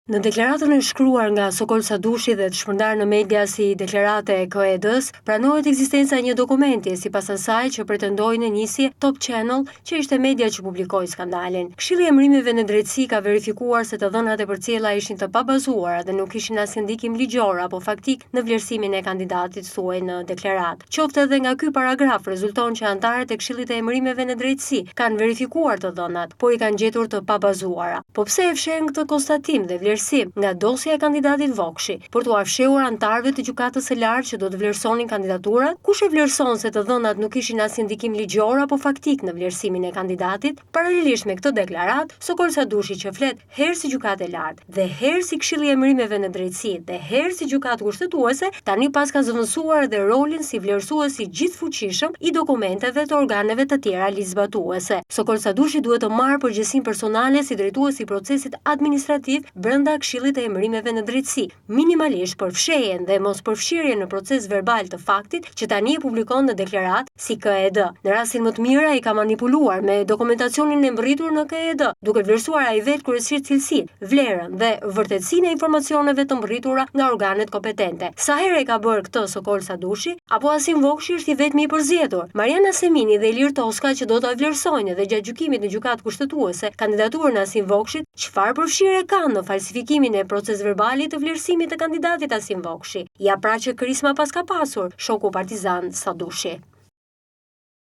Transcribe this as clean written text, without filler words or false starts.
Në deklaratën e shkruar nga Sokol Sadushi dhe të shpërndarë në media si deklarate e KED-s, pranohet ekzistenca e një dokumenti sipas asaj që pretendoi në nisje Top Channel, që ishte media që publikoi skandalin. Këshilli i Emërimeve në Drejtësi ka verifikuar se të dhënat e përcjella ishin të pabazuara dhe nuk kishin asnjë ndikim ligjor apo faktik në vlerësimin e kandidatit, thuaj në deklaratë. Qoftë edhe nga ky paragraf rezulton që anëtarët e Këshillit të Emërimeve në Drejtësi kanë verifikuar të dhënat, por i kanë gjetur të pabazuara. Po pse e fshen këtë konstatim dhe nga dosja e kandidatit Vokshi, për t'u afshehur anëtarëve të gjykatës së lartë që do të vlerësonin kandidaturat? Kush e vlerëson se të dhënat nuk kishin asnjë ndikim ligjor apo faktik në vlerësimin e kandidatit? Paralelisht me këtë deklaratë, Sokol Sadushi që flet herë si gjykatë e lartë dhe herë si Këshilli i Emërimeve në Drejtësi dhe herë si gjykatë kushtetuese, tani pas ka zëvendësuar edhe rolin si vlerësues i gjithfuqishëm i dokumenteve të organeve të tjera ligjzbatuese. Sokol Sadushi duhet të marrë përgjegjësinë personale si drejtues i procesit administrativ brenda Këshillit të Emërimeve në Drejtësi, minimalisht për fshehjen dhe mos përfshirjen në proces verbal të faktit që tani e publikon në deklaratë si KED. Në rastin më të mirë ai ka manipuluar me dokumentacionin e mbërritur në KED, duke vlerësuar ai vetë kryesisht cilësinë, vlerën dhe vërtetësinë e informacioneve të mbërritura nga organet kompetente. Sa herë e ka bërë këtë Sokol Sadushi, apo Asim Vokshi është i vetmi i përzgjedhur? Mariana Semini dhe Ilir Toska që do ta vlerësojnë edhe gjatë gjykimit në gjykatë kushtetuese kandidaturën e Asim Vokshit, çfarë përfshirje kanë në falsifikimin e proces verbalit të vlerësimit të kandidatit Asim Vokshi? Ja pra që kërisma pas ka pasur shoku partizan Sadushi.